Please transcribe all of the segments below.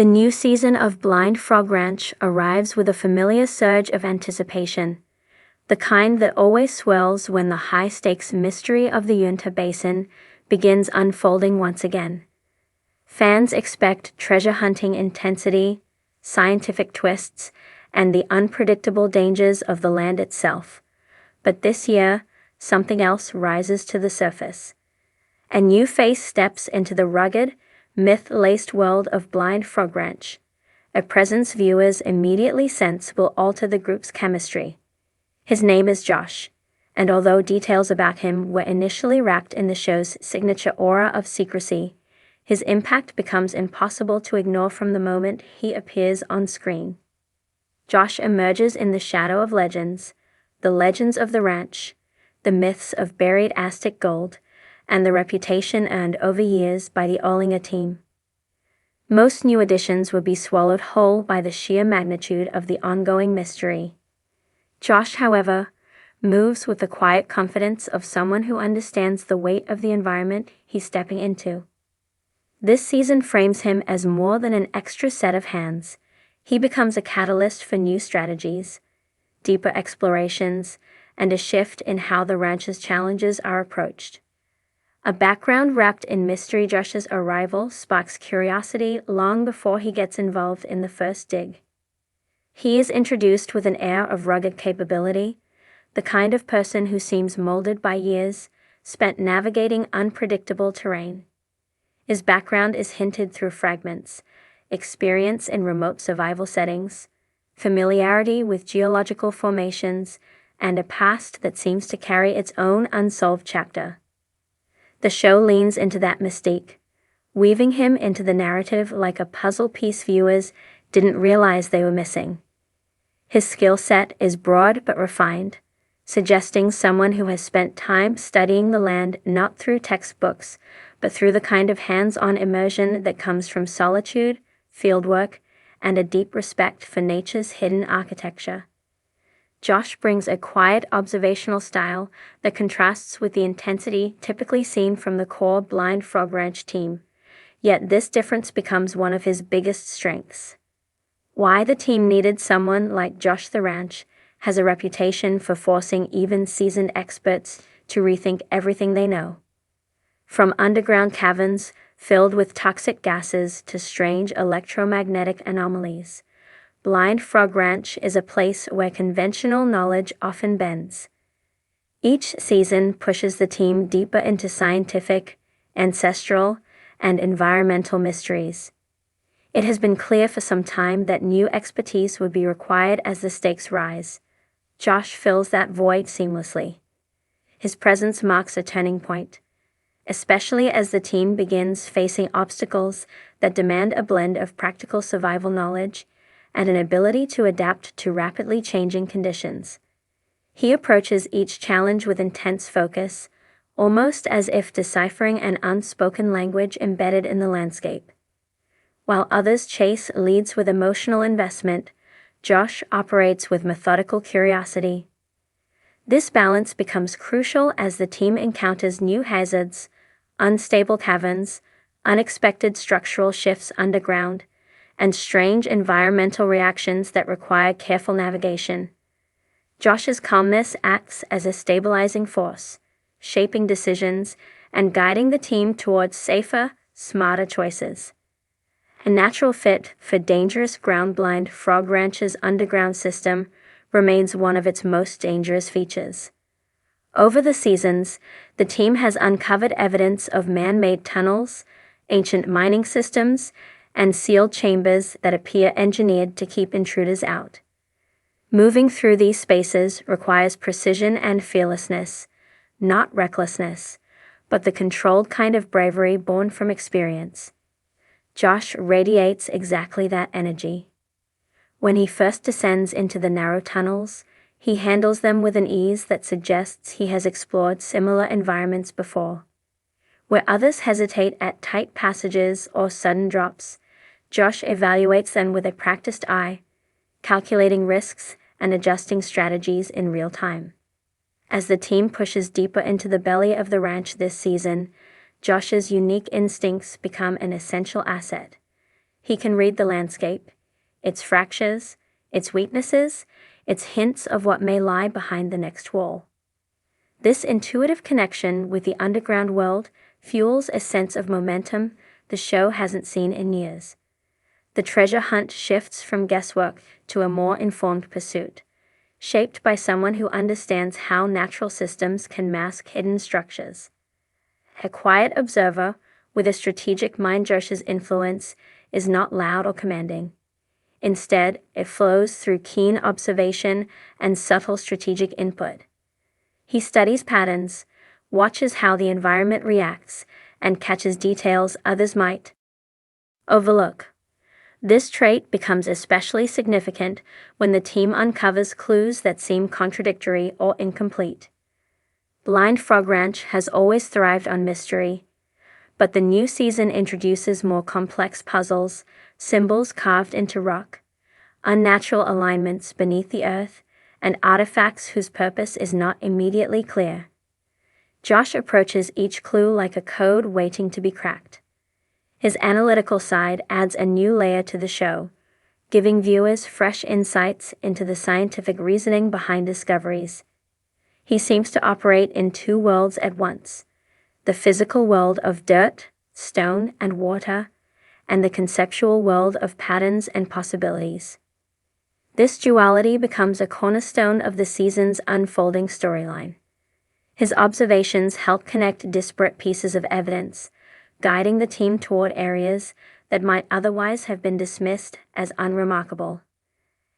The new season of Blind Frog Ranch arrives with a familiar surge of anticipation, the kind that always swells when the high-stakes mystery of the Uinta Basin begins unfolding once again. Fans expect treasure-hunting intensity, scientific twists, and the unpredictable dangers of the land itself. But this year, something else rises to the surface. A new face steps into the rugged, myth-laced world of Blind Frog Ranch, a presence viewers immediately sense will alter the group's chemistry. His name is Josh, and although details about him were initially wrapped in the show's signature aura of secrecy, his impact becomes impossible to ignore from the moment he appears on screen. Josh emerges in the shadow of legends, the legends of the ranch, the myths of buried Aztec gold, and the reputation earned over years by the Olinga team. Most new additions would be swallowed whole by the sheer magnitude of the ongoing mystery. Josh, however, moves with the quiet confidence of someone who understands the weight of the environment he's stepping into. This season frames him as more than an extra set of hands. He becomes a catalyst for new strategies, deeper explorations, and a shift in how the ranch's challenges are approached. A background wrapped in mystery, Josh's arrival sparks curiosity long before he gets involved in the first dig. He is introduced with an air of rugged capability, the kind of person who seems molded by years spent navigating unpredictable terrain. His background is hinted through fragments: experience in remote survival settings, familiarity with geological formations, and a past that seems to carry its own unsolved chapter. The show leans into that mystique, weaving him into the narrative like a puzzle piece viewers didn't realize they were missing. His skill set is broad but refined, suggesting someone who has spent time studying the land not through textbooks, but through the kind of hands-on immersion that comes from solitude, fieldwork, and a deep respect for nature's hidden architecture. Josh brings a quiet observational style that contrasts with the intensity typically seen from the core Blind Frog Ranch team, yet this difference becomes one of his biggest strengths. Why the team needed someone like Josh the Ranch has a reputation for forcing even seasoned experts to rethink everything they know. From underground caverns filled with toxic gases to strange electromagnetic anomalies, Blind Frog Ranch is a place where conventional knowledge often bends. Each season pushes the team deeper into scientific, ancestral, and environmental mysteries. It has been clear for some time that new expertise would be required as the stakes rise. Josh fills that void seamlessly. His presence marks a turning point, especially as the team begins facing obstacles that demand a blend of practical survival knowledge and an ability to adapt to rapidly changing conditions. He approaches each challenge with intense focus, almost as if deciphering an unspoken language embedded in the landscape. While others chase leads with emotional investment, Josh operates with methodical curiosity. This balance becomes crucial as the team encounters new hazards, unstable caverns, unexpected structural shifts underground, and strange environmental reactions that require careful navigation. Josh's calmness acts as a stabilizing force, shaping decisions and guiding the team towards safer, smarter choices. A natural fit for dangerous ground Blind Frog Ranch's underground system remains one of its most dangerous features. Over the seasons, the team has uncovered evidence of man-made tunnels, ancient mining systems, and sealed chambers that appear engineered to keep intruders out. Moving through these spaces requires precision and fearlessness, not recklessness, but the controlled kind of bravery born from experience. Josh radiates exactly that energy. When he first descends into the narrow tunnels, he handles them with an ease that suggests he has explored similar environments before. Where others hesitate at tight passages or sudden drops, Josh evaluates them with a practiced eye, calculating risks and adjusting strategies in real time. As the team pushes deeper into the belly of the ranch this season, Josh's unique instincts become an essential asset. He can read the landscape, its fractures, its weaknesses, its hints of what may lie behind the next wall. This intuitive connection with the underground world fuels a sense of momentum the show hasn't seen in years. The treasure hunt shifts from guesswork to a more informed pursuit, shaped by someone who understands how natural systems can mask hidden structures. A quiet observer with a strategic mind, Josh's influence is not loud or commanding. Instead, it flows through keen observation and subtle strategic input. He studies patterns, watches how the environment reacts, and catches details others might overlook. This trait becomes especially significant when the team uncovers clues that seem contradictory or incomplete. Blind Frog Ranch has always thrived on mystery, but the new season introduces more complex puzzles, symbols carved into rock, unnatural alignments beneath the earth, and artifacts whose purpose is not immediately clear. Josh approaches each clue like a code waiting to be cracked. His analytical side adds a new layer to the show, giving viewers fresh insights into the scientific reasoning behind discoveries. He seems to operate in two worlds at once: the physical world of dirt, stone, and water, and the conceptual world of patterns and possibilities. This duality becomes a cornerstone of the season's unfolding storyline. His observations help connect disparate pieces of evidence, guiding the team toward areas that might otherwise have been dismissed as unremarkable.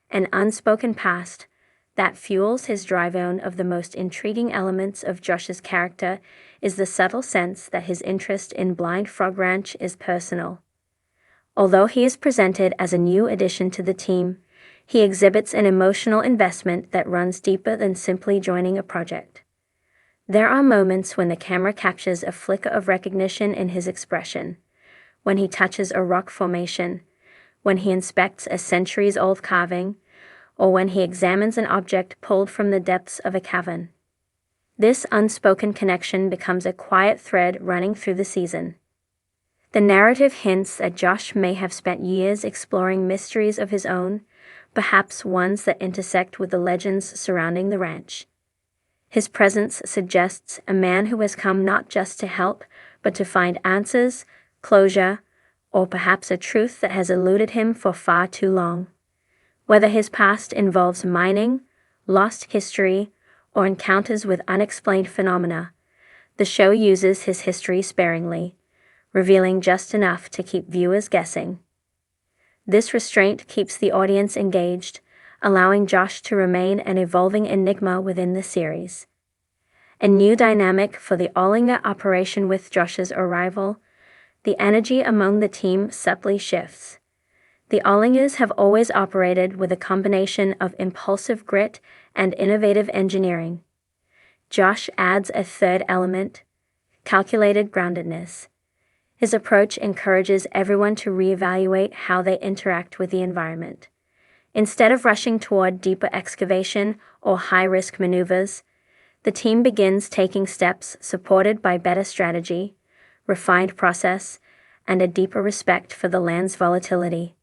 An unspoken past that fuels his drive. One of the most intriguing elements of Josh's character is the subtle sense that his interest in Blind Frog Ranch is personal. Although he is presented as a new addition to the team, he exhibits an emotional investment that runs deeper than simply joining a project. There are moments when the camera captures a flicker of recognition in his expression, when he touches a rock formation, when he inspects a centuries-old carving, or when he examines an object pulled from the depths of a cavern. This unspoken connection becomes a quiet thread running through the season. The narrative hints that Josh may have spent years exploring mysteries of his own, perhaps ones that intersect with the legends surrounding the ranch. His presence suggests a man who has come not just to help, but to find answers, closure, or perhaps a truth that has eluded him for far too long. Whether his past involves mining, lost history, or encounters with unexplained phenomena, the show uses his history sparingly, revealing just enough to keep viewers guessing. This restraint keeps the audience engaged, allowing Josh to remain an evolving enigma within the series. A new dynamic for the Ollinger operation. With Josh's arrival, the energy among the team subtly shifts. The Ollingers have always operated with a combination of impulsive grit and innovative engineering. Josh adds a third element: calculated groundedness. His approach encourages everyone to reevaluate how they interact with the environment. Instead of rushing toward deeper excavation or high-risk maneuvers, the team begins taking steps supported by better strategy, refined process, and a deeper respect for the land's volatility.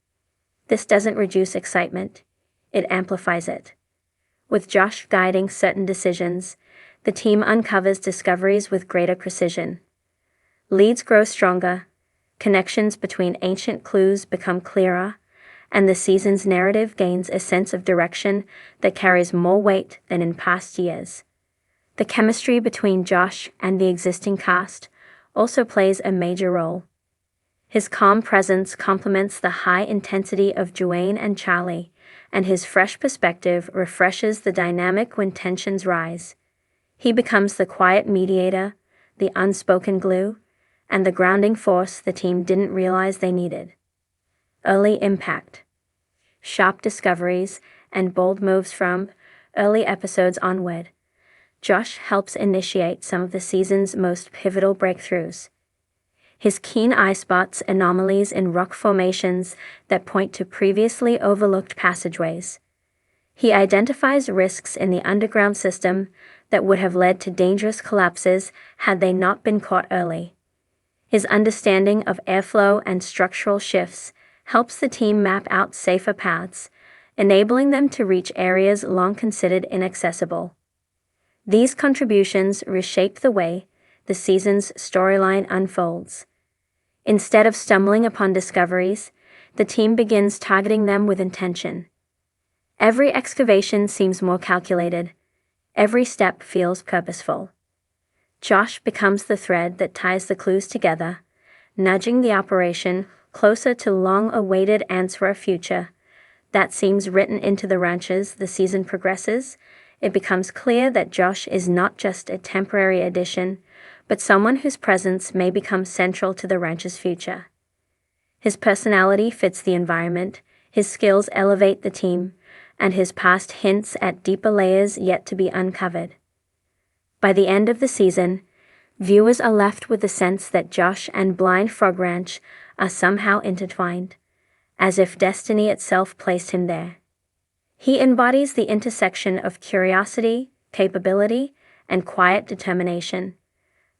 This doesn't reduce excitement, it amplifies it. With Josh guiding certain decisions, the team uncovers discoveries with greater precision. Leads grow stronger, connections between ancient clues become clearer, and the season's narrative gains a sense of direction that carries more weight than in past years. The chemistry between Josh and the existing cast also plays a major role. His calm presence complements the high intensity of Duane and Charlie, and his fresh perspective refreshes the dynamic when tensions rise. He becomes the quiet mediator, the unspoken glue, and the grounding force the team didn't realize they needed. Early impact. Sharp discoveries and bold moves from early episodes onward. Josh helps initiate some of the season's most pivotal breakthroughs. His keen eye spots anomalies in rock formations that point to previously overlooked passageways. He identifies risks in the underground system that would have led to dangerous collapses had they not been caught early. His understanding of airflow and structural shifts helps the team map out safer paths, enabling them to reach areas long considered inaccessible. These contributions reshape the way the season's storyline unfolds. Instead of stumbling upon discoveries, the team begins targeting them with intention. Every excavation seems more calculated. Every step feels purposeful. Josh becomes the thread that ties the clues together, nudging the operation closer to long-awaited answers for a future that seems written into the ranch. As the season progresses, it becomes clear that Josh is not just a temporary addition, but someone whose presence may become central to the ranch's future. His personality fits the environment, his skills elevate the team, and his past hints at deeper layers yet to be uncovered. By the end of the season, viewers are left with the sense that Josh and Blind Frog Ranch are somehow intertwined, as if destiny itself placed him there. He embodies the intersection of curiosity, capability, and quiet determination,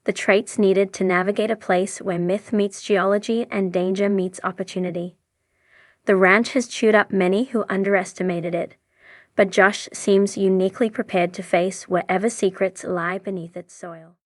the traits needed to navigate a place where myth meets geology and danger meets opportunity. The ranch has chewed up many who underestimated it, but Josh seems uniquely prepared to face whatever secrets lie beneath its soil.